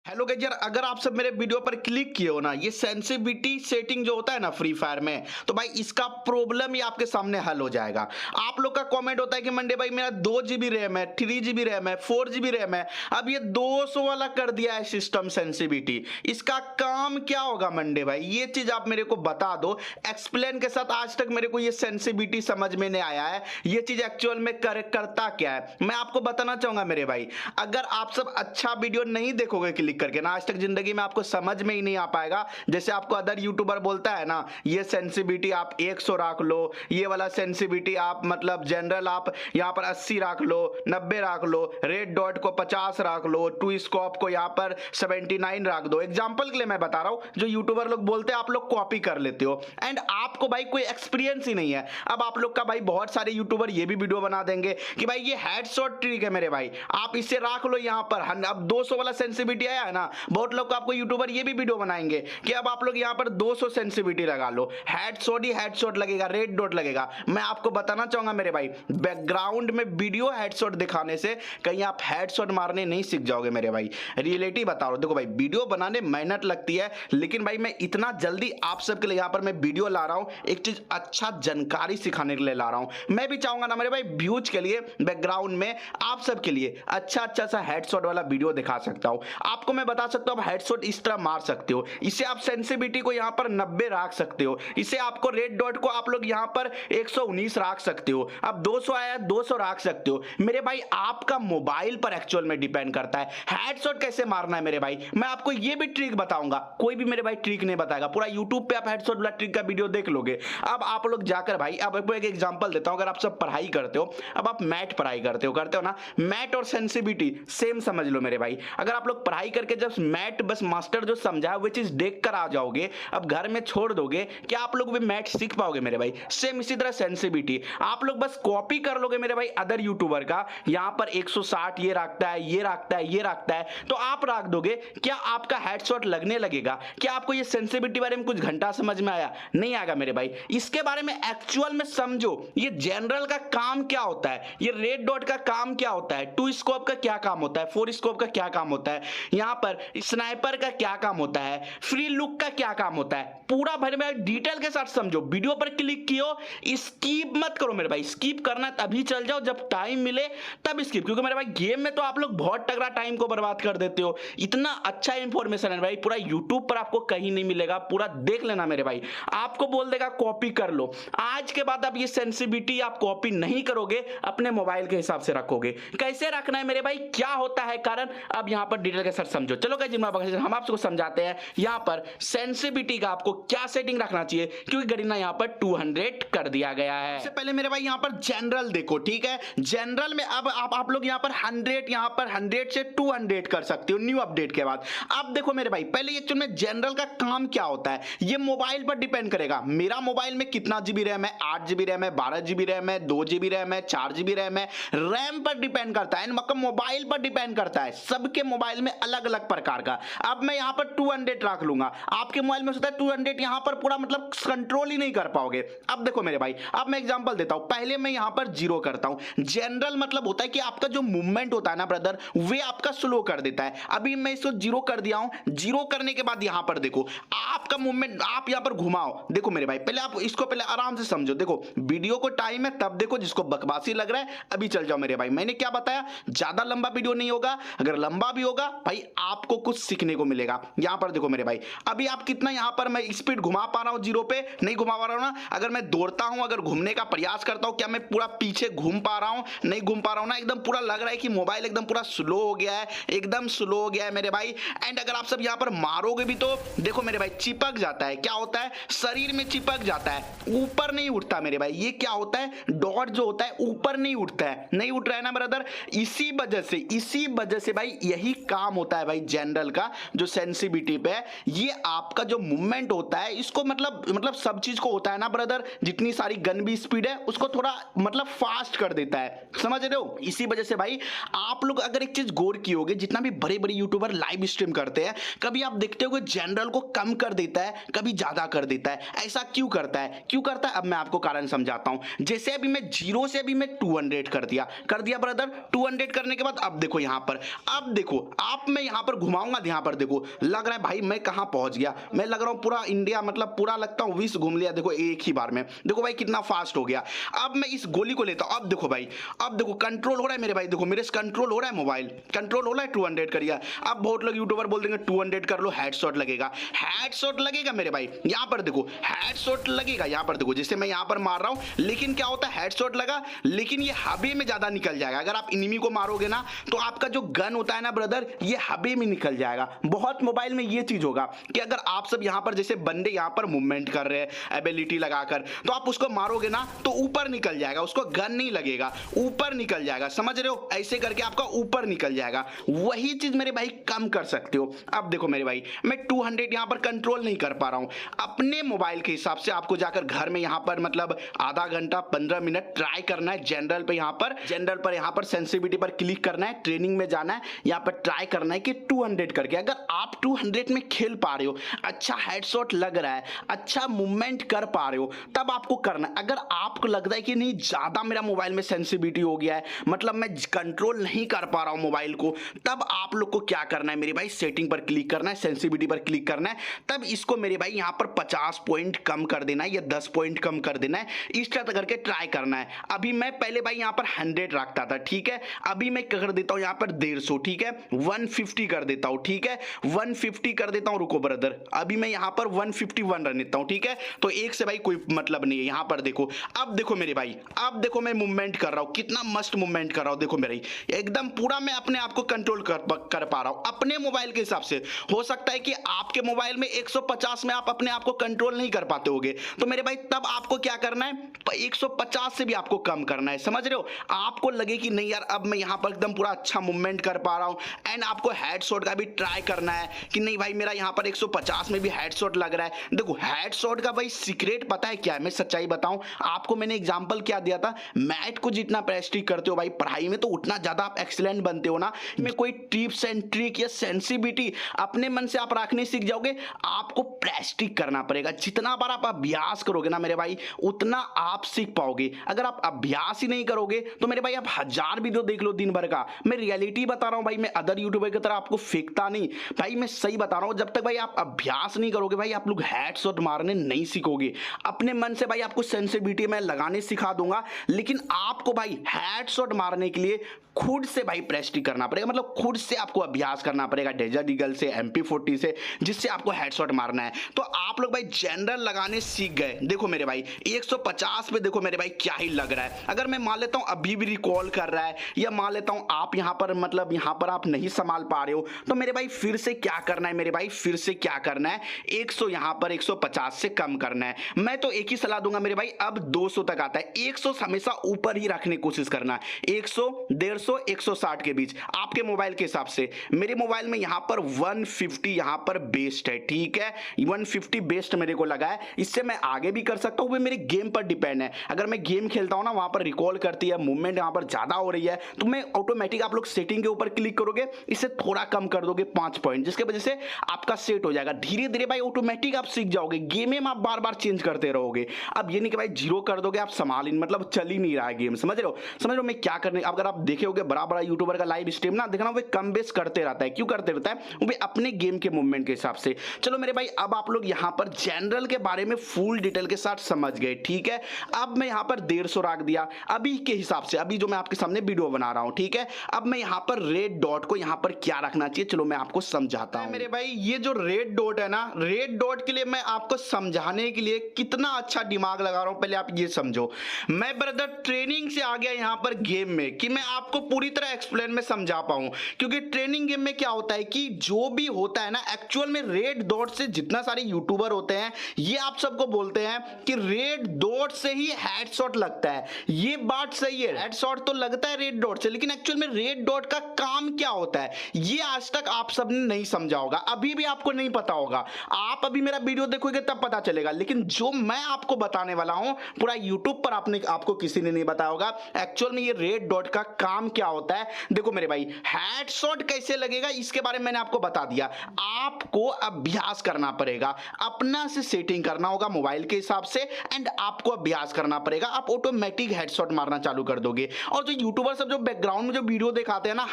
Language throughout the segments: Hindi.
हेलो गाइस यार, अगर आप सब मेरे वीडियो पर क्लिक किए हो ना, ये सेंसिटिविटी सेटिंग जो होता है ना फ्री फायर में, तो भाई इसका प्रॉब्लम ही आपके सामने हल हो जाएगा। आप लोग का कमेंट होता है कि मंडे भाई मेरा 2 GB रैम है, 3 GB रैम है, 4 GB रैम है, अब ये 200 वाला कर दिया है सिस्टम सेंसिटिविटी। इसका काम क्या होगा मंडे भाई, ये चीज आप मेरे को बता दो एक्सप्लेन के साथ। आज तक मेरे को ये सेंसिटिविटी समझ में नहीं आया है, ये चीज एक्चुअल में करता क्या है, मैं आपको बताना चाहूंगा मेरे भाई। अगर आप सब अच्छा वीडियो नहीं देखोगे क्लिक करके ना, आज तक जिंदगी में आपको समझ में ही नहीं आ पाएगा। जैसे आपको अदर यूट्यूबर बोलता है ना, ये सेंसिटिविटी आप 100 रख लो, ये वाला सेंसिटिविटी आप मतलब जनरल आप यहां पर 80 रख लो, 90 रख लो, रेड डॉट को 50 रख लो, टू स्कोप को यहां पर 79 रख दो। एग्जांपल के लिए मैं बता रहा हूं, जो यूट्यूबर लोग बोलते हैं आप लोग कॉपी कर लेते हो एंड आपको भाई कोई एक्सपीरियंस ही नहीं है। अब आप लोग का भाई बहुत सारे यूट्यूबर ये भी वीडियो बना देंगे कि भाई ये हेडशॉट ट्रिक है मेरे भाई, आप इसे रख लो यहां पर। अब 200 वाला सेंसिटिविटी आया है ना, बहुत लोग आपको यूट्यूबर ये भी वीडियो बनाएंगे कि अब आप लोग यहां पर 200 सेंसिटिविटी लगा लो, हेडशॉट ही हेडशॉट लगेगा, रेड डॉट लगेगा। मैं आपको बताना चाहूंगा मेरे भाई, बैकग्राउंड में वीडियो हेडशॉट दिखाने से कहीं आप हेडशॉट मारने नहीं सीख जाओगे मेरे भाई। रियलिटी बता रहा हूं, देखो भाई वीडियो बनाने मेहनत लगती है, लेकिन भाई मैं इतना जल्दी आप सबके लिए यहां पर मैं वीडियो ला रहा हूं, एक चीज अच्छा जानकारी सिखाने के लिए ला रहा हूं। मैं भी चाहूंगा ना मेरे भाई व्यूज के लिए बैकग्राउंड में आप सबके लिए अच्छा सा हेडशॉट वाला वीडियो दिखा सकता हूं। आपको मैं बता सकता हूं आप हेडशॉट इस तरह मार सकते हो, इसे आप सेंसिटिविटी को यहां पर 90 रख सकते हो, इसे आपको रेड डॉट को आप लोग यहां पर 119 रख सकते हो। अब 200 आया 200 रख सकते हो मेरे भाई, आपका मोबाइल पर एक्चुअल में डिपेंड करता है हेडशॉट कैसे मारना है मेरे भाई। मैं आपको ये भी ट्रिक बताऊंगा, कोई भी मेरे भाई ट्रिक नहीं बताएगा, पूरा यूट्यूब पे आप हेडशॉट वाला ट्रिक का वीडियो देख लोगे। अब आप लोग जाकर भाई, अब आपको एक एग्जांपल देता हूं, अगर आप सब पढ़ाई करते हो, अब आप मैथ पढ़ाई करते हो ना, मैथ और सेंसिटिविटी सेम समझ लो मेरे भाई। अगर आप लोग पढ़ाई करके जब मैथ बस मास्टर जो समझाया वो चीज देख कर आ जाओगे, अब घर में छोड़ दोगे, क्या आप लोग भी मैथ सीख पाओगे मेरे भाई? सेम इसी तरह सेंसिटिविटी आप लोग बस कॉपी कर लोगे मेरे भाई अदर यूट्यूबर का, यहां पर 160 ये रखता है, ये रखता है, ये रखता है, तो आप रख दोगे, क्या आपका हेडशॉट लगने लगेगा? क्या आपको ये सेंसिटिविटी बारे में कुछ घंटा समझ में आया? नहीं आएगा मेरे भाई। इसके बारे में एक्चुअल में समझो, ये जनरल का काम क्या होता है, ये रेड डॉट का काम क्या होता है, टू स्कोप का क्या काम होता है, फोर स्कोप का क्या काम होता है, यहां पर स्नाइपर का क्या काम होता है, फ्री लुक का क्या काम होता है, पूरा भर में डिटेल के साथ समझो। वीडियो पर क्लिक कियो, स्किप मत करो मेरे भाई, स्किप करना तभी चल जाओ जब टाइम मिले तब स्किप, क्योंकि मेरे भाई गेम में तो आप लोग बहुत तगड़ा टाइम को बर्बाद कर देते हो। इतना अच्छा इंफॉर्मेशन है भाई, पूरा यूट्यूब पर आपको कहीं नहीं मिलेगा, पूरा देख लेना मेरे भाई। आपको बोल देगा कॉपी कर लो, आज के बाद आप ये सेंसिटिविटी आप कॉपी नहीं करोगे, अपने मोबाइल के हिसाब से रखोगे। कैसे रखना है मेरे भाई, क्या होता है कारण, अब यहां पर डिटेल के साथ समझो। चलो गाइस हम आपको समझाते हैं यहां पर सेंसिटिविटी का आपको क्या सेटिंग रखना चाहिए, क्योंकि गरीना यहां पर 200 कर दिया गया है। सबसे पहले मेरे भाई यहां पर जनरल देखो, ठीक है, जनरल में अब आप लोग यहां पर 100, यहां पर 100 से 200 कर सकते हो न्यू अपडेट के बाद। अब देखो मेरे भाई, पहले एक्चुअल में जनरल का काम क्या होता है, ये मोबाइल पर डिपेंड करेगा। मेरा मोबाइल में कितना जीबी रैम है, 8 GB रैम है, 12 GB रैम है, 2 GB रैम है, 4 GB रैम है, रैम पर डिपेंड करता है, मतलब मोबाइल पर डिपेंड करता है, सबके मोबाइल में अलग अलग प्रकार का। अब मैं यहां पर 200 रख लूंगा, आपके मोबाइल में होता है 200, यहां पर पूरा मतलब कंट्रोल ही नहीं कर पाओगे। अब देखो मेरे भाई, अब मैं एग्जांपल देता हूं, पहले मैं यहां पर 0 करता हूं। जनरल मतलब होता है कि आपका जो मूवमेंट होता है ना ब्रदर, वे आपका स्लो कर देता है। अभी मैं इसको 0 कर दिया हूं, 0 करने के बाद यहां पर देखो आपका मूवमेंट, आप यहां पर घुमाओ। देखो मेरे भाई, पहले आप इसको पहले आराम से समझो, देखो वीडियो को टाइम है तब देखो, जिसको बकवासी लग रहा है अभी चल जाओ मेरे भाई। मैंने क्या बताया, ज्यादा लंबा वीडियो नहीं होगा, अगर लंबा भी होगा भाई आपको कुछ सीखने को मिलेगा। यहां पर देखो मेरे भाई, अभी आप कितना यहां पर मैं स्पीड घुमा पा रहा हूं, 0 पे नहीं घुमा पा रहा हूं ना। अगर मैं दौड़ता हूं, अगर घूमने का प्रयास करता हूं, क्या मैं पूरा पीछे घूम पा रहा हूं? नहीं घूम पा रहा हूं ना, एकदम पूरा लग रहा है कि मोबाइल एकदम पूरा स्लो हो गया है, एकदम स्लो हो गया है मेरे भाई। एंड अगर आप सब यहां पर मारोगे भी तो देखो मेरे भाई चिपक जाता है, क्या होता है, शरीर में चिपक जाता है, ऊपर नहीं उठता मेरे भाई। ये क्या होता है, डॉट जो होता है ऊपर नहीं उठता है, नहीं उठ रहा है ना ब्रदर। इसी वजह से भाई यही काम होता है भाई जनरल का, जो सेंसिटिविटी पे है, ये आपका जो मूवमेंट होता है इसको मतलब सब चीज को होता है ना ब्रदर, जितनी सारी गन भी स्पीड है उसको थोड़ा मतलब फास्ट कर देता है, समझ रहे हो। इसी वजह से भाई आप लोग अगर एक चीज गौर किए होगे, जितना भी बड़े बड़े यूट्यूबर लाइव स्ट्रीम करते हैं, कभी आप देखते होगे जनरल को कम कर देता है, कभी ज्यादा कर देता है। ऐसा क्यों करता है, क्यों करता है? अब मैं आपको कारण समझाता हूं। जैसे अभी मैं 0 से अभी मैं 200 कर दिया ब्रदर। 200 करने के बाद अब देखो यहां पर, अब देखो आप, मैं यहां पर घुमाऊंगा, यहां पर देखो लग रहा है भाई मैं कहां पहुंच गया। मैं लग रहा हूं पूरा इंडिया, मतलब पूरा लगता हूं विश्व घूम लिया। देखो एक ही बार में, देखो भाई कितना फास्ट हो गया। अब मैं इस गोली को लेता हूं। अब देखो भाई, अब देखो कंट्रोल हो रहा है मेरे भाई, देखो मेरे से कंट्रोल हो रहा है, मोबाइल कंट्रोल हो रहा है। 200 करिए। अब बहुत लोग यूट्यूबर बोल देंगे 200 कर लो, हेडशॉट लगेगा। हेडशॉट लगेगा मेरे भाई, यहां पर देखो हेडशॉट लगेगा। यहां पर देखो जैसे मैं यहां पर मार रहा हूं, लेकिन क्या होता है, हेडशॉट लगा लेकिन ये हबे में ज्यादा निकल जाएगा। अगर आप इनिमी को मारोगे ना तो आपका जो गन होता है ना ब्रदर, ये हबे में निकल जाएगा। बहुत मोबाइल में ये चीज होगा कि अगर आप सब यहां पर जैसे बंदे यहां पर मूवमेंट कर रहे हैं एबिलिटी लगाकर, तो आप उसको मारोगे ना तो ऊपर निकल जाएगा, उसको गन नहीं लगेगा, ऊपर निकल जाएगा। समझ रहे हो? ऐसे करके आपका ऊपर निकल जाएगा। वही चीज मेरे भाई कम कर सकते हो। अब देखो मेरे भाई, मैं 200 यहां पर कंट्रोल नहीं कर पा रहा हूं। अपने मोबाइल के हिसाब से आपको जाकर घर में यहां पर मतलब आधा घंटा 15 मिनट ट्राई करना है। जनरल पे यहां पर यहां पर सेंसिटिविटी पर क्लिक करना है, ट्रेनिंग में जाना है, यहां पर ट्राई करना है कि 200 करके। अगर आप 200 में खेल पा रहे हो, अच्छा हेडशॉट लग रहा है, अच्छा मूवमेंट कर पा रहे हो, तब आपको करना है। अगर आपको लग रहा है कि नहीं ज्यादा मेरा मोबाइल में सेंसिटिविटी हो गया है, मतलब मैं कंट्रोल नहीं कर पा रहा हूं मोबाइल को, तब आप लोग को क्या करना है मेरे भाई, सेटिंग पर क्लिक करना है, सेंसिटिविटी पर क्लिक करना है। तब इसको मेरे भाई यहां पर 50 पॉइंट कम कर देना है या 10 पॉइंट कम कर देना है। इस तरह करके ट्राई करना है। अभी मैं पहले भाई यहां पर 100 रखता था, ठीक है। अभी मैं कर देता हूं यहां पर 150, ठीक है। 150 कर देता हूं, ठीक है। 150 कर देता हूं, रुको ब्रदर, अभी मैं यहां पर 151 रन देता हूं, ठीक है। तो एक से भाई कोई मतलब नहीं है। यहां पर देखो, अब देखो मेरे भाई, अब देखो मैं मूवमेंट कर रहा हूं, कितना मस्त मूवमेंट कर रहा हूं। देखो मेरे एकदम पूरा मैं अपने आप को कंट्रोल कर पा रहा हूं अपने मोबाइल के हिसाब से। हो सकता है कि आपके मोबाइल में 150 में आप अपने आप को कंट्रोल नहीं कर पाते होगे, तो मेरे भाई तब आपको क्या करना है, 150 से भी आपको कम करना है। समझ रहे हो? आपको लगे कि नहीं यार अब मैं यहां पर एकदम पूरा अच्छा मूवमेंट कर पा रहा हूं, एंड आपको हेडशॉट का भी ट्राई करना है कि नहीं भाई मेरा यहां पर 150 में भी हेडशॉट लग रहा है। देखो हेडशॉट का भाई सीक्रेट पता है क्या है, मैं सच्चाई बताऊं आपको, मैंने एग्जांपल क्या दिया था, मैथ को जितना प्रैक्टिस करते हो भाई पढ़ाई में, तो उतना ज्यादा आप एक्सीलेंट बनते हो ना। में कोई टिप्स एंड ट्रिक या सेंसिटिविटी अपने मन से आप रखने सीख जाओगे। आपको प्रैक्टिस करना पड़ेगा। जितना बार आप अभ्यास करोगे ना मेरे भाई, उतना आप सीख पाओगे। अगर आप अभ्यास ही नहीं करोगे तो मेरे भाई आप 1000 वीडियो देख लो दिन भर का, मैं रियलिटी बता रहा हूं भाई, मैं अदर यूट्यूबर की तरह आपको फेंकता नहीं भाई, मैं सही बता रहा हूं। जब तक भाई आप अभ्यास नहीं करोगे भाई, आप लोग हेडशॉट मारने नहीं सीखोगे। अपने मन से भाई आपको सेंसिटिविटी में लगाने सिखा दूंगा, लेकिन आपको भाई हेडशॉट मारने के लिए खुद से भाई प्रैक्टिस करना पड़ेगा, मतलब खुद से आपको अभ्यास करना पड़ेगा, डेजर्ट ईगल से, MP40 से, जिससे आपको हेडशॉट मारना है। तो आप लोग भाई जनरल लगाने सीख गए। देखो मेरे भाई 150 पे देखो मेरे भाई क्या ही लग रहा है। अगर मैं मान लेता हूं अभी भी रिकॉल कर रहा है, या मान लेता हूं आप यहां पर मतलब यहां पर आप नहीं संभाल पा रहे हो, तो मेरे भाई फिर से क्या करना है मेरे भाई, फिर से क्या करना है, 100 यहां पर 150 से कम करना है। मैं तो एक ही सलाह दूंगा मेरे भाई, अब 200 तक आता है, 100 हमेशा ऊपर ही रखने की कोशिश करना है। 100, 150, 160 के बीच आपके मोबाइल के हिसाब से। मेरे मोबाइल में यहां पर 150 यहां पर बेस्ट है, ठीक है। 150 बेस्ट मेरे को लगा है। इससे मैं आगे भी कर सकता हूं, वो मेरे गेम पर डिपेंड है। अगर मैं गेम खेलता हूं ना, वहां पर रिकॉल करती है, मूवमेंट यहां पर ज्यादा हो रही है, तो मैं ऑटोमेटिक, आप लोग सेटिंग के ऊपर क्लिक करोगे, इसे थोड़ा कम कर दोगे 5 पॉइंट, जिसके वजह से आपका सेट हो जाएगा। धीरे धीरे भाई ऑटोमेटिक आप सीख जाओगे। गेम में आप बार बार चेंज करते रहोगे। अब ये नहीं कि भाई 0 कर दोगे आप संभाल, मतलब चल ही नहीं रहा है गेम। समझ रहे हो? समझ रहे हो मैं क्या करने, अगर आप देखे होगे बड़ा बड़ा यूट्यूबर का लाइव स्ट्रीम ना, देखना वो कम बेस करते रहता है। क्यों करते रहता है? वो भी अपने गेम के मूवमेंट के हिसाब से। चलो मेरे भाई, अब आप लोग यहां पर जनरल के बारे में फुल डिटेल के साथ समझ गए, ठीक है। अब मैं यहां पर 150 रख दिया अभी के हिसाब से, अभी जो मैं आपके सामने वीडियो बना रहा हूं, ठीक है। अब मैं यहां पर रेड डॉट को यहां पर क्या रखना चाहिए, चलो मैं आपको समझाता हूं। मेरे भाई ये जो रेड डॉट है ना, रेड डॉट के लिए मैं आपको समझाने के लिए कितना अच्छा दिमाग लगा रहा हूं, पहले आप ये समझो। मैं ब्रदर ट्रेनिंग से आ गया यहां पर गेम में, कि मैं आपको पूरी तरह एक्सप्लेन में समझा पाऊं, क्योंकि ट्रेनिंग गेम में क्या होता है कि जो भी होता है ना, एक्चुअल में रेड डॉट से जितना सारे यूट्यूबर होते हैं, ये आप सबको बोलते हैं कि रेड डॉट से ही हेडशॉट लगता है। ये बात सही है, हेडशॉट तो लगता है रेड डॉट से, लेकिन एक्चुअल में रेड डॉट का काम क्या होता है, ये आज तक आप सबने नहीं समझा होगा, अभी भी आपको नहीं पता होगा। आप अभी मेरा वीडियो देखोगे तब पता चलेगा, लेकिन जो मैं आपको बताने वाला हूं, पूरा यूट्यूब पर आपको किसी ने नहीं बताया होगा एक्चुअल में ये रेड डॉट का काम क्या होता है। देखो मेरे भाई, हेडशॉट कैसे लगेगा इसके बारे में मैंने आपको बता दिया। आपको अभ्यास करना करना पड़ेगा, अपना से सेटिंग करना होगा मोबाइल के हिसाब से एंड आपको अभ्यास करना पड़ेगा। आप ऑटोमेटिक हेडशॉट मारना चालू कर दोगे। और जो यूट्यूबर सब जो बैकग्राउंड में जो वीडियो दिखाते हैं ना,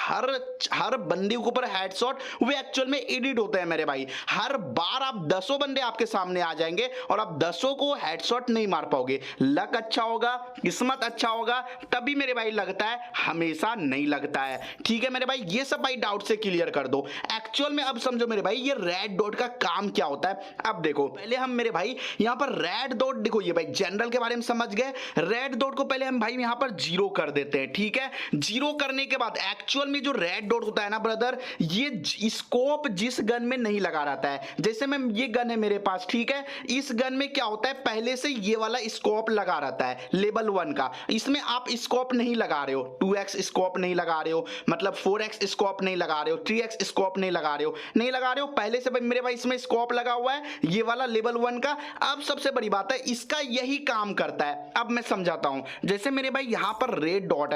हर बंदे के ऊपर हेडशॉट वो एक्चुअल में एडिट होते हैं मेरे भाई। हर बार आप 10 बंदे आपके सामने आ जाएंगे और आप 10 को हेडशॉट नहीं मार पाओगे। लक अच्छा होगा, किस्मत अच्छा होगा, तभी मेरे भाई लगता है, हमेशा नहीं लगता है। ठीक है मेरे भाई, ये सब भाई डाउट से क्लियर कर दो। एक्चुअल में अब समझो मेरे भाई ये रेड डॉट का काम क्या होता है। अब देखो पहले हम मेरे भाई यहां पर रेड डॉट, देखो ये भाई जनरल के बारे में समझ गए। रेड डॉट को पहले हम भाई यहां पर 0 कर देते हैं। ठीक है, 0 करने के बाद एक्चुअल में जो रेड डॉट होता है ना ब्रदर, ये स्कोप जिस गन में नहीं लगा रहता है। जैसे मैं ये गन है मेरे पास, ठीक है, इस गन में क्या होता है, पहले से ये वाला स्कोप लगा रहता है लेवल 1 का। इसमें आप स्कोप नहीं लगा रहे हो, 2x स्कोप नहीं लगा रहे हो, मतलब 4x स्कोप नहीं लगा रहे हो, 3x स्कोप नहीं लगा रहे हो, पहले से मेरे भाई इसमें स्कोप लगा हुआ है ये वाला लेवल 1 का। अब सबसे बड़ी बात है, इसका यही काम करता है। अब मैं समझाता हूं। जैसे मेरे भाई यहां पर रेड डॉट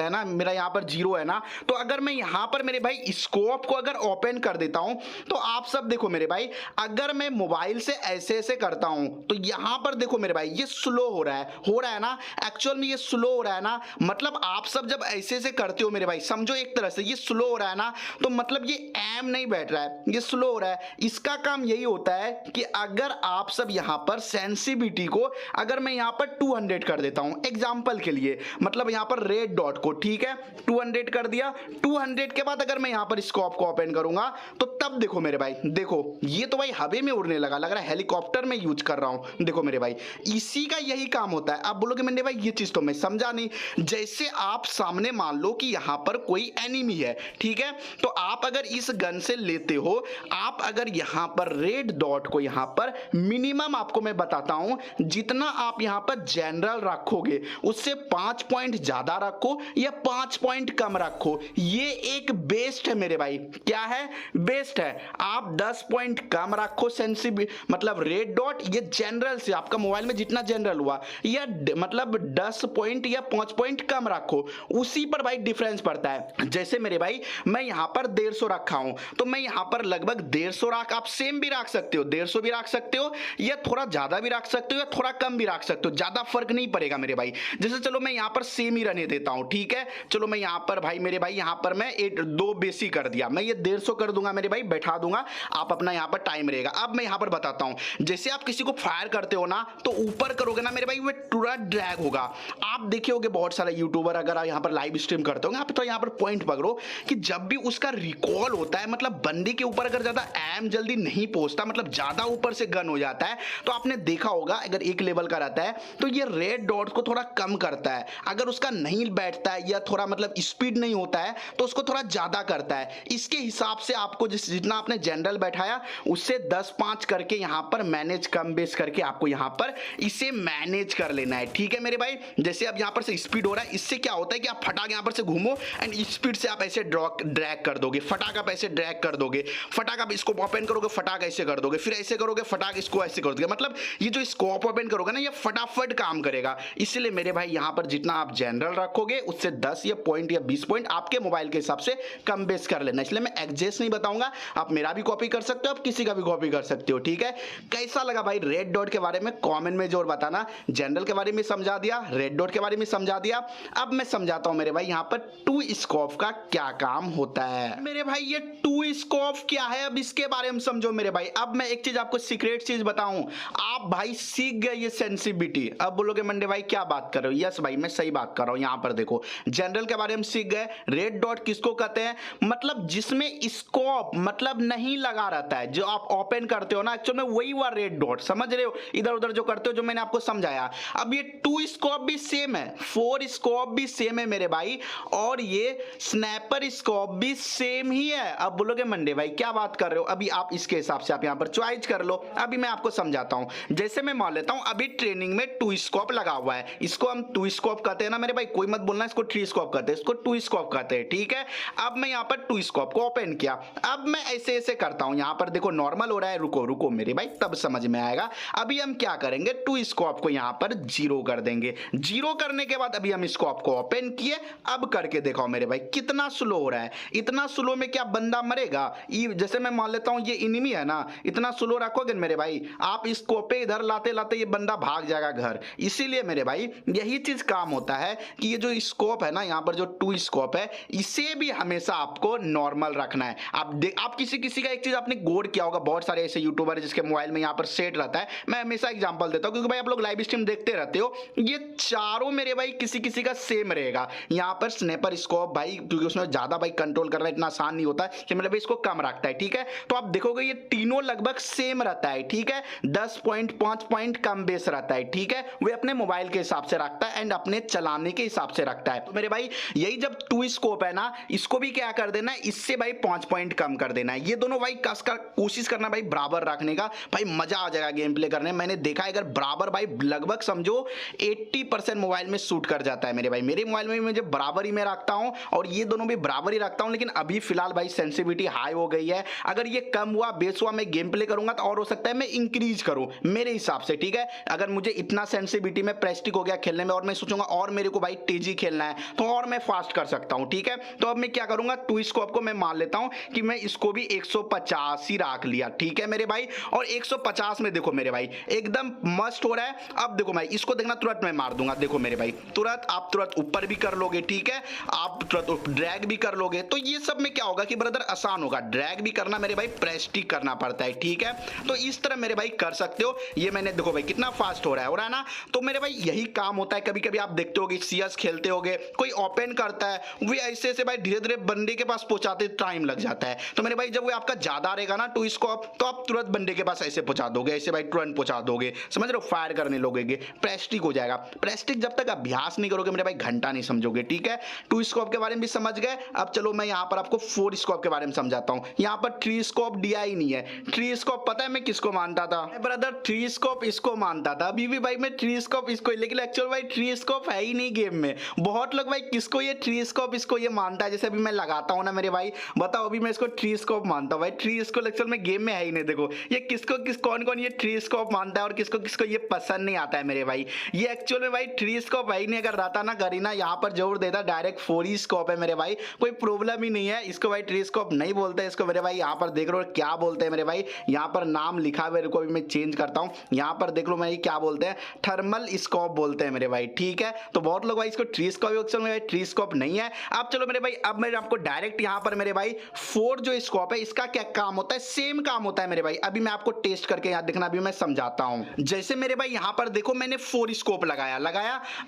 है ना, मेरा यहां पर 0 है ना, तो अगर मैं यहां पर मेरे भाई स्कोप को अगर ओपन कर देता हूं तो आप सब देखो मेरे भाई, अगर मैं मोबाइल से ऐसे करता हूं तो यहां पर देखो मेरे भाई ये स्लो हो रहा है ना, एक्चुअल में ये स्लो हो रहा है ना, मतलब आप सब जब ऐसे करते हो मेरे भाई, समझो एक तरह से ये स्लो हो रहा है ना, तो मतलब ये एम नहीं बैठ रहा है, ये स्लो हो रहा है। इसका काम यही होता है कि अगर आप सब यहां पर सेंसिटिविटी को अगर मैं यहां पर 200 कर देता हूं एग्जांपल के लिए, मतलब यहां पर रेड डॉट को, ठीक है, 200 कर दिया। 200 के बाद अगर मैं यहां पर स्कोप को ओपन करूंगा तो तब देखो मेरे भाई, देखो ये तो भाई हवा में उड़ने लग रहा है हेलीकॉप्टर में यूज कर रहा हूं। देखो मेरे भाई इसी का यही काम होता है। आप बोलोगे मैंने भाई ये चीज तो मैं समझा नहीं। जैसे आप सामने मान लो कि यहां पर कोई एनिमी है, ठीक है, तो आप अगर इस गन से लेते हो, आप अगर यहां पर रेड डॉट को यहां पर मिनिमम आपको मैं बताता हूं, जितना आप यहां पर जनरल रखोगे उससे 5 पॉइंट ज्यादा रखो या 5 पॉइंट कम रखो, ये एक बेस्ट है मेरे भाई। क्या है? बेस्ट है। आप 10 पॉइंट कम रखो सेंसिटिव, मतलब रेड डॉट, ये जनरल से आपका मोबाइल में जितना जनरल हुआ, या मतलब 10 पॉइंट या 5 पॉइंट कम रखो, उसी पर भाई डिफरेंस पड़ता है। जैसे मेरे भाई मैं यहां पर 150 रखा हूं, तो मैं यहां पर लगभग 150 रख, आप सेम भी रख सकते हो, 150 भी रख सकते हो, या थोड़ा ज्यादा भी रख सकते हो, या थोड़ा कम भी रख सकते हो, ज्यादा फर्क नहीं पड़ेगा मेरे भाई। जैसे चलो मैं यहां पर सेम ही रहने देता हूं, ठीक है, चलो मैं यहां पर भाई मेरे भाई यहां पर मैं 2 बेसी कर दिया, मैं ये 150 कर दूंगा मेरे भाई, बैठा दूंगा, आप अपना यहां पर टाइम रहेगा। अब मैं यहां पर बताता हूं, जैसे आप किसी को फायर करते हो ना, तो ऊपर करोगे ना मेरे भाई, वो पूरा ड्रैग होगा। आप देखे होगे बहुत सारे यूट्यूबर अगर आप यहां पर लाइव स्ट्रीम करते हो, आप तो यहां पर पॉइंट पकड़ो कि जब भी उसका रिकॉल होता है, मतलब बंदी के ऊपर अगर ज्यादा एम जल्दी नहीं पहुंचता, मतलब ज्यादा ऊपर से गन हो जाता है, तो आपने देखा होगा अगर एक लेवल का रहता है तो ये रेड डॉट को थोड़ा कम करता है। अगर उसका नहीं बैठता है या थोड़ा मतलब स्पीड नहीं होता है तो उसको थोड़ा ज्यादा करता है। इसके हिसाब से आपको जितना आपने जनरल बैठाया उससे 10-5 करके यहां पर मैनेज कम बेस करके आपको यहां पर इसे मैनेज कर लेना है। ठीक है मेरे भाई, जैसे अब यहां पर से स्पीड हो रहा है, इससे क्या होता है कि आप फटाक यहां पर से घूमो एंड स्पीड से आप ऐसे ड्रैग कर दोगे, फटाक आप ऐसे ड्रैग कर दोगे, फटाक आप इसको ओपन करोगे, फटाक ऐसे कर दोगे, फिर ऐसे करोगे, फटाक इसको ऐसे कर दोगे। मतलब ये जो स्कोप ओपन करोगे ना, ये फटाफट काम करेगा। इसलिए मेरे भाई यहां पर जितना आप जनरल रखोगे उससे 10 या पॉइंट या 20 पॉइंट आपके मोबाइल के हिसाब से कम बेस कर लेना। इसलिए मैं एग्जैक्ट नहीं बताऊंगा, आप मेरा भी कॉपी कर सकते हो, आप किसी का भी कॉपी कर सकते हो। ठीक है, कैसा लगा भाई रेड डॉट के बारे में कमेंट में जरूर बताना। जनरल के बारे में समझा दिया, रेड डॉट के बारे में समझा दिया, अब मैं समझाता हूं मेरे भाई यहां पर 2 स्कोप का क्या काम होता है। मेरे भाई ये 2 स्कोप क्या है, अब इसके बारे में समझो मेरे भाई। अब मैं एक चीज आपको सीक्रेट चीज बताऊं, आप भाई सीख गए ये सेंसिटिविटी। अब बोलोगे मंडे भाई क्या बात कर रहे हो? यस भाई मैं सही बात कर रहा हूं। यहां पर देखो जनरल के बारे में सीख गए। रेड डॉट किसको कहते हैं? मतलब जिसमें स्कोप मतलब नहीं लगा रहता है, जो आप ओपन करते हो ना, एक्चुअली में वही हुआ रेड डॉट। समझ रहे हो इधर उधर जो करते हो, जो मैंने आपको समझाया। अब ये 2 स्कोप भी सेम है, 4 स्कोप भी सेम है मेरे भाई, और ये स्नैपर स्कोप भी सेम ही है। अब बोलोगे मंडे भाई क्या बात कर रहे हो? अभी आप इसके हिसाब से आप यहां पर चॉइस कर लो। अभी मैं आपको समझाता हूं। जैसे मैं मान लेता हूं अभी ट्रेनिंग में 2 स्कोप लगा हुआ है, इसको हम 2 स्कोप कहते हैं ना मेरे भाई, कोई मत बोलना इसको 3 स्कोप कहते हैं, इसको 2 स्कोप कहते हैं। ठीक है, अब मैं यहां पर 2 स्कोप को ओपन किया, अब मैं ऐसे ऐसे करता हूं, यहां पर देखो नॉर्मल हो रहा है, रुको रुको मेरे भाई तब समझ में आएगा। अभी हम क्या करेंगे, 2 स्कोप को यहां पर 0 कर देंगे। 0 करने के बाद अभी हम स्कोप को ओपन किए, अब करके देखो मेरे भाई कितना स्लो हो रहा है। इतना स्लो में क्या बंदा मरेगा? जैसे मैं मान लेता हूं ये इनिमी है ना, इतना स्लो रखोगे मेरे भाई, आप इस स्कोप पे इधर लाते लाते ये बंदा भाग जाएगा घर। इसीलिए मेरे भाई यही चीज काम होता है कि ये जो स्कोप है ना, यहाँ पर जो टू स्कोप है, इसे भी हमेशा आपको नॉर्मल रखना है। आप किसी किसी का एक चीज आपने गौर किया होगा, बहुत सारे ऐसे यूट्यूबर है जिसके मोबाइल में यहाँ पर सेट रहता है। मैं हमेशा एग्जांपल देता हूँ क्योंकि भाई आप लोग लाइव स्ट्रीम देखते रहते हो, ये चारों मेरे भाई किसी किसी का सेम रहेगा। यहाँ पर स्नैपर स्कोप भाई, क्योंकि उसमें ज्यादा भाई कंट्रोल करना इतना आसान नहीं होता है कि मेरे भाई इसको कम रखता है, ठीक है। तो आप देखोगे ये तीनों लगभग सेम रहता है, ठीक है। 10.5 पॉइंट कम बेस रहता है, ठीक है। वे अपने मोबाइल के हिसाब से रखता है एंड अपने चलाने के हिसाब से रखता है। तो मेरे भाई यही जब टू स्कोप है ना, इसको भी क्या कर देना है, इससे भाई 5 पॉइंट कम कर देना है। ये दोनों भाई कसकर कोशिश करना भाई बराबर रखने का, भाई मजा आ जाएगा गेम प्ले करने में। मैंने देखा है अगर बराबर भाई लगभग समझो 80% मोबाइल में शूट कर जाता है मेरे भाई। मेरे मोबाइल में मुझे बराबर ही मैं रखता हूं और ये दोनों भी बराबर ही रखता हूं, लेकिन अभी फिलहाल भाई सेंसिटिविटी हाई हो गई है। अगर ये कम हुआ बेस हुआ, मैं गेम प्ले करूंगा तो और हो सकता है मैं इंक्रीज करूं मेरे हिसाब से, ठीक है। अगर मुझे इतना सेंसिटिविटी में प्रेस्टिक हो गया खेलने में और मैं सोचूंगा और मेरे को भाई तेजी खेलना है तो और मैं फास्ट कर सकता हूं, ठीक है। तो अब मैं क्या करूंगा, टू स्कोप को मैं मान लेता हूं कि मैं इसको भी 150 ही रख लिया, ठीक है मेरे भाई। और 150 में देखो मेरे भाई एकदम मस्त हो रहा है। अब देखो भाई इसको देखना, तुरंत मैं मार दूंगा, देखो मेरे भाई तुरंत आप तुरंत ऊपर भी कर लोगे, ठीक है। आप तुरंत ड्रैग भी कर लोगे। तो ये सब में क्या होगा कि ब्रदर आसान होगा, ड्रैग भी करना मेरे भाई प्रेस्टिक करना पड़ता है, ठीक है। तो इस तरह मेरे भाई कर सकते हो। ये मैंने देखो भाई कितना फास्ट हो रहा है ना। तो मेरे भाई यही काम होता है। कभी कभी आप देखते होगे सीएस खेलते होगे, कोई ओपन करता है, वे ऐसे से भाई धीरे धीरे बंदे के पास पहुंचाते टाइम लग जाता है। तो मेरे भाई जब वो आपका ज्यादा रहेगा ना टू स्कोप, तो आप तुरंत बंदे के पास ऐसे पहुंचा दोगे, ऐसे भाई तुरंत पहुंचा दोगे, समझ रहे हो, फायर करने लोगे, प्रेस्टिक हो जाएगा। प्रेस्टिक जब तक अभ्यास नहीं करोगे मेरे भाई घंटा नहीं समझोगे, ठीक है। टू स्कोप के बारे में भी समझ गए। अब चलो मैं यहाँ पर आपको 4 स्कोप के बारे में समझाता हूँ। यहाँ पर 3 स्कोप दिया ही नहीं है। 3 स्कोप पता है मैं किसको मानता था ब्रदर, 3 स्कोप इसको मानता था। अभी भी भाई मैं 3 स्कोप इसको, लेकिन एक्चुअल भाई 3 स्कोप है ही नहीं गेम में। बहुत लोग भाई किसको ये 3 स्कोप इसको ये मानता है, जैसे अभी मैं लगाता हूँ ना मेरे भाई, बताओ अभी मैं इसको 3 स्कोप मानता हूँ भाई। 3 स्कोप एक्चुअल में गेम में है ही नहीं। देखो ये किसको कौन कौन ये 3 स्कोप मानता है और किसको किसको ये पसंद नहीं आता है मेरे भाई। ये एक्चुअल में भाई 3 स्कोप है ही नहीं। अगर रहता ना करीना यहाँ पर जरूर देता, डायरेक्ट 4 ही स्कोप है मेरे भाई, कोई प्रॉब्लम ही नहीं है। इसको भाई 3 स्कोप नहीं बोलते इसको मेरे भाई। यहाँ पर देख लो क्या बोलते हैं मेरे भाई, यहाँ पर नाम लिखा हुआ है, रुको अभी मैं चेंज करता हूँ। यहाँ पर देख लो मैं क्या बोलते हैं, थर्मल स्कोप बोलते हैं मेरे भाई, ठीक है। तो बहुत लोग भाई इसको 3 स्कोप, एक्चुअल में 3 स्कोप नहीं है। अब चलो मेरे भाई, अब मैं आपको डायरेक्ट यहाँ पर मेरे भाई 4 जो स्कोप है इसका क्या काम होता है, सेम काम होता है मेरे भाई। अभी मैं आपको टेस्ट करके यहाँ देखना, अभी मैं समझाता हूँ। जैसे मेरे भाई यहाँ पर देखो मैंने 4 स्कोप लगाया।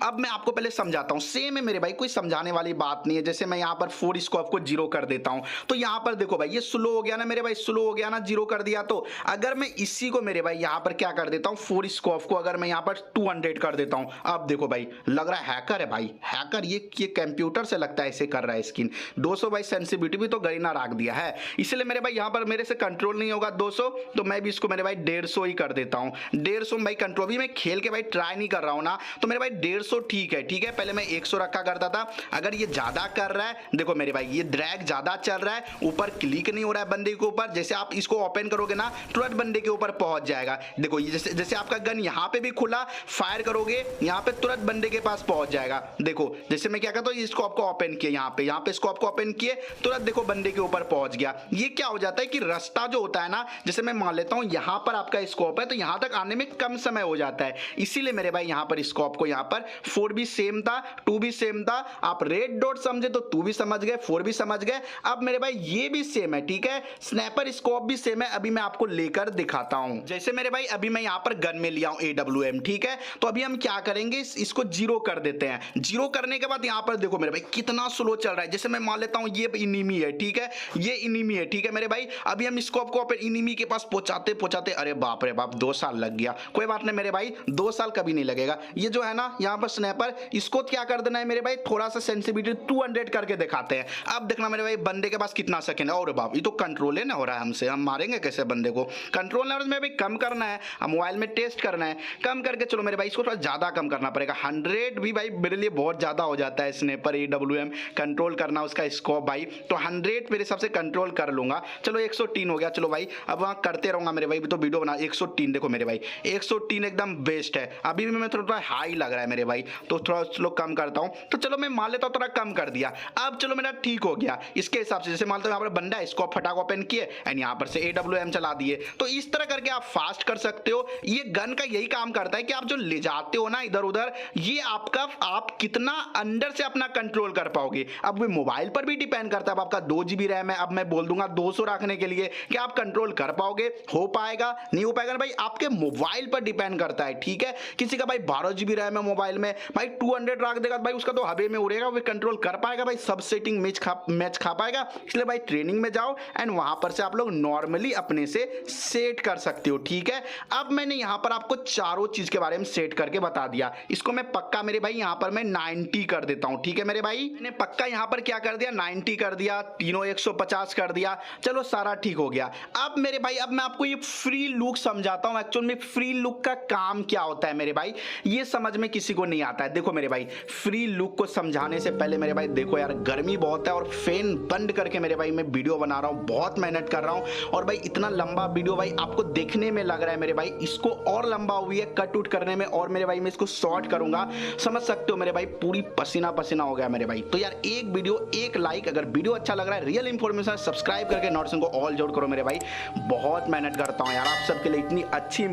अब मैं आपको पहले समझाता हूँ, सेम है मेरे भाई, कोई समझाने वाली बात नहीं है। जैसे मैं यहाँ पर 4 स्कोप को 0 कर देता हूँ, तो यहाँ पर देखो भाई ये स्लो हो गया ना मेरे भाई, स्लो हो गया ना, 0 कर दिया। तो अगर मैं इसी को मेरे भाई यहाँ पर क्या कर देता हूँ, 4 स्कोप को अगर मैं यहाँ पर 200 कर देता हूँ, अब देखो भाई लग रहा है हैकर है भाई, हैकर। ये कंप्यूटर से लगता है ऐसे कर रहा है स्किन। 200 भाई सेंसिटिविटी भी तो गरीना रख दिया है, इसलिए मेरे भाई यहाँ पर मेरे से कंट्रोल नहीं होगा 200, तो मैं भी इसको मेरे भाई 150 ही कर देता हूँ। 150 भाई कंट्रोल, भी मैं खेल के भाई ट्राई नहीं कर रहा हूँ ना, तो मेरे भाई 150 ठीक है, ठीक है। पहले मैं 100 रखा करता था। अगर ये ज्यादा कर रहा है, देखो मेरे भाई ये ड्रैग ज्यादा चल रहा है, ऊपर क्लिक नहीं हो रहा है बंदे के ऊपर। जैसे आप इसको ओपन करोगे ना, तुरंत बंदे के ऊपर पहुंच जाएगा। देखो जैसे आपका गन यहाँ पे भी खुला, फायर करोगे यहाँ पे तुरंत बंदे के पास पहुंच जाएगा। देखो जैसे मैं क्या करता हूँ, स्कोप को ओपन किया, यहाँ पे स्कोप को ओपन किए, तुरंत देखो बंदे के ऊपर पहुंच गया। ये क्या हो जाता है कि रास्ता जो होता है ना, जैसे मैं मान लेता हूँ यहाँ पर आपका स्कोप है, तो यहाँ तक आने में कम समय हो जाता है। इसीलिए मेरे भाई यहाँ पर स्कोप को, यहाँ पर 4 भी सेम था, 2 भी सेम था। आप रेड डॉट समझे तो 2 भी समझ गए, 4 भी समझ गए। अब मेरे भाई ये भी सेम है, ठीक है। स्नैपर स्कोप भी सेम है। अभी मैं आपको लेकर दिखाता हूँ। जैसे मेरे भाई अभी मैं यहाँ पर गन में लिया हूँ AWM, ठीक है। तो अभी हम क्या करेंगे, इसको 0 कर देते हैं। 0 करने के बाद यहाँ पर देखो मेरे भाई कितना स्लो चल रहा है। जैसे मैं मान लेता हूँ ये इनिमी है, ठीक है, ये इनिमी है, ठीक है मेरे भाई। अभी हम स्कोप को इनिमी के पास पहुंचाते, अरे बाप रे बाप 2 साल लग गया। कोई बात नहीं मेरे भाई, 2 साल कभी नहीं लगेगा। ये जो है ना यहाँ पर स्नैपर, इसको क्या कर देना है मेरे भाई, थोड़ा सा सेंसिटिविटी 200 करके दिखाते हैं। अब देखना मेरे भाई बंदे के पास कितना सेकंड है। और बाप, ये तो कंट्रोल है ना हो रहा है हमसे, हम मारेंगे कैसे बंदे को। कंट्रोल लेवल में भाई कम करना है, हम मोबाइल में टेस्ट करना है। कम करके चलो मेरे भाई इसको थोड़ा ज्यादा कम करना पड़ेगा। 100 भी भाई मेरे लिए बहुत ज्यादा हो जाता है। स्नैपर AWM कंट्रोल करना, उसका स्कोप भाई, तो 100 मेरे हिसाब से कंट्रोल कर लूंगा। चलो 103 हो गया। चलो भाई अब वहां करते रहूंगा मेरे भाई, भी तो वीडियो बना। 103 देखो मेरे भाई, 103 एकदम बेस्ट है। अभी भी मैं थोड़ा हाई लग रहा है मेरे भाई, तो थोड़ा स्लो कम करता हूं। तो चलो मैं मान लेता हूं थोड़ा कम कर दिया। अब चलो मेरा ठीक हो गया इसके हिसाब से। जैसे मान लो यहाँ पर बंदा है, स्कोप फटाक ओपन किए एंड यहाँ पर से AWM चला दिए। तो इस तरह करके आप फास्ट कर सकते हो। ये गन का यही काम करता है कि आप जो ले जाते हो ना इधर उधर, ये आप कितना अंदर से अपना कंट्रोल कर पाओगे। अब वो मोबाइल पर भी डिपेंड करता है। अब आपका 2 GB रैम है, अब मैं बोल दूंगा 200 रखने के लिए, कि आप कंट्रोल कर पाओगे, हो पाएगा नहीं हो पाएगा ना भाई आपके मोबाइल पर डिपेंड करता है। ठीक है, किसी का भाई 12 GB रैम है मोबाइल में, भाई 200 रख देगा भाई उसका तो हवे में उड़ेगा, वो कंट्रोल कर पाएगा भाई, सब सेटिंग मैच खा पाएगा। इसलिए भाई ट्रेनिंग में जाओ एंड वहां पर से आप लोग नॉर्मली अपने से सेट कर सकते हो। ठीक है, अब मैंने यहां पर आपको चारों चीज के बारे में सेट करके बता दिया। इसको मैं पक्का मेरे भाई यहां पर मैं 90 कर देता हूं। ठीक है मेरे भाई, मैंने पक्का यहां पर क्या कर दिया, 90 कर दिया, तीनों 150 कर दिया, चलो सारा ठीक हो गया। अब मेरे भाई अब मैं आपको ये फ्री लुक समझाता हूं। एक्चुअल में फ्री लुक का काम क्या होता है मेरे भाई, ये समझ में किसी को नहीं आता है। देखो मेरे भाई, फ्री लुक को समझाने से पहले मेरे भाई देखो यार, गर्मी बहुत है और फैन बंद करके मेरे भाई मैं वीडियो बना रहा हूं, बहुत मेहनत कर रहा हूं। और भाई इतना लंबा वीडियो भाई आपको देखने में लग रहा है मेरे भाई, इसको और लंबा हुई है कट उट करने में, और मेरे भाई मैं इसको शॉर्ट करूंगा, समझ सकते हो मेरे भाई, पूरी पसीना पसीना हो गया मेरे भाई। तो यार एक वीडियो एक लाइक, अगर वीडियो अच्छा लग रहा है, रियल इंफॉर्मेशन, सब्सक्राइब करके नोटिफिकेशन को ऑल जोड़ करो मेरे भाई। बहुत मेहनत करता हूं यार आप सबके लिए, इतनी अच्छी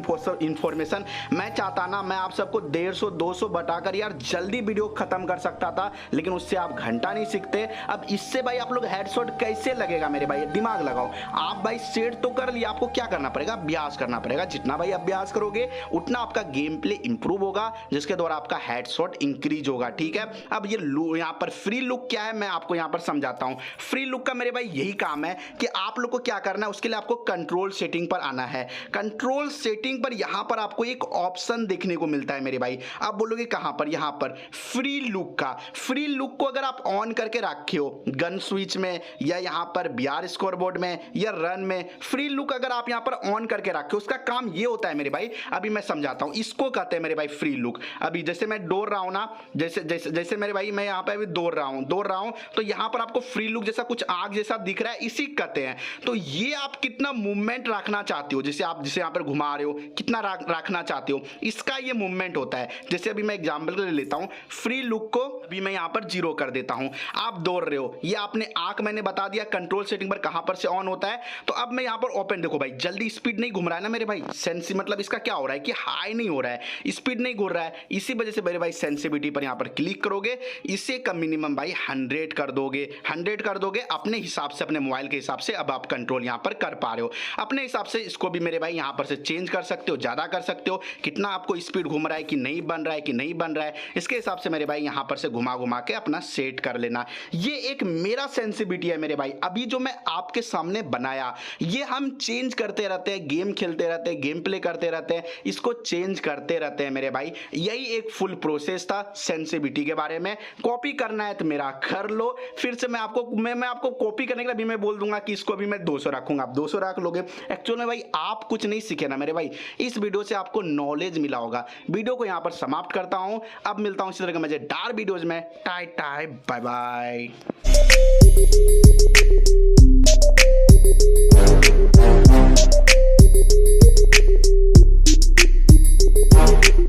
इंफॉर्मेशन मैं चाहता ना, मैं आप सबको 150 200 बताकर यार जल्दी वीडियो खत्म कर सकता था, लेकिन उससे आप घंटा नहीं सीखते। अब इससे भाई आप लोग हेडशॉट कैसे लगेगा मेरे भाई, दिमाग लगाओ। आप भाई सेट तो कर लिया, आपको क्या करना पड़ेगा, अभ्यास करना पड़ेगा। जितना भाई अभ्यास करोगे उतना आपका गेम प्ले इंप्रूव होगा, जिसके द्वारा आपका हेडशॉट इंक्रीज होगा। ठीक है, अब ये यहाँ पर फ्री लुक क्या है मैं आपको यहाँ पर समझाता हूँ। फ्री लुक का मेरे भाई यही काम है कि आप लोग को क्या करना है, उसके लिए आपको कंट्रोल सेटिंग पर आना है। कंट्रोल सेटिंग पर यहाँ पर आपको एक ऑप्शन देखने को मिलता है मेरे भाई। आप बोलोगे कहां पर, यहां पर फ्री लुक का। फ्री लुक को अगर आप ऑन करके रखे हो गन स्विच में या यहां पर BR स्कोरबोर्ड में या रन में, फ्री लुक अगर आप यहां पर ऑन करके रखे हो, उसका काम ये होता है मेरे भाई, अभी मैं समझाता हूं। इसको कहते हैं मेरे भाई फ्री लुक। अभी जैसे मैं दौड़ रहा हूं ना, जैसे मेरे भाई मैं यहां पर अभी दौड़ रहा हूं, तो यहां पर आपको फ्री लुक जैसा कुछ आग जैसा दिख रहा है, इसी कहते हैं। तो ये आप कितना मूवमेंट रखना चाहते हो, जैसे आप यहां पर घुमा रहे हो, कितना रखना चाहते हो, इसका ये मूवमेंट होता है। जैसे अभी मैं एग्जांपल के लिए लेता हूं, फ्री लुक को अभी मैं यहां पर 0 कर देता हूं। आप दौड़ रहे हो, ये आपने आंख मैंने बता दिया कंट्रोल सेटिंग पर कहां पर से ऑन होता है। तो अब मैं यहां पर ओपन, देखो भाई जल्दी स्पीड नहीं घूम रहा है ना मेरे भाई, सेंसी मतलब इसका क्या हो रहा है कि हाई नहीं हो रहा है, स्पीड नहीं घूम रहा है। इसी वजह से मेरे भाई सेंसिटिविटी पर यहां पर क्लिक करोगे, इसे का मिनिमम भाई 100 कर दोगे, 100 कर दोगे अपने हिसाब से, अपने मोबाइल के हिसाब से। अब आप कंट्रोल यहां पर कर पा रहे हो अपने हिसाब से। इसको भी मेरे भाई यहां पर से चेंज कर सकते हो, ज्यादा कर सकते हो, कितना आपको स्पीड घूम रहा है कि नहीं बन रहा है कि नहीं बन रहा है, इसके हिसाब से मेरे भाई यहां पर से घुमा घुमा के अपना सेट कर लेना। ये एक मेरा सेंसिटिविटी है मेरे भाई, अभी जो मैं आपके सामने बनाया, ये हम चेंज करते रहते हैं, गेम खेलते रहते हैं, गेम प्ले करते रहते हैं, इसको चेंज करते रहते हैं मेरे भाई। यही एक फुल प्रोसेस था सेंसिटिविटी के बारे में। कॉपी करना है तो मेरा कर लो, फिर से मैं आपको कॉपी करने के लिए अभी मैं बोल दूंगा कि इसको भी मैं 200 रखूंगा, आप 200 रख लोगे। एक्चुअल में भाई आप कुछ नहीं सीखे ना मेरे भाई, इस वीडियो से आपको नॉलेज मिला होगा। वीडियो को यहां पर समाप्त करता हूं, अब मिलता हूं इसी तरह के मजेदार वीडियोज में। टाई टाई बाय बाय।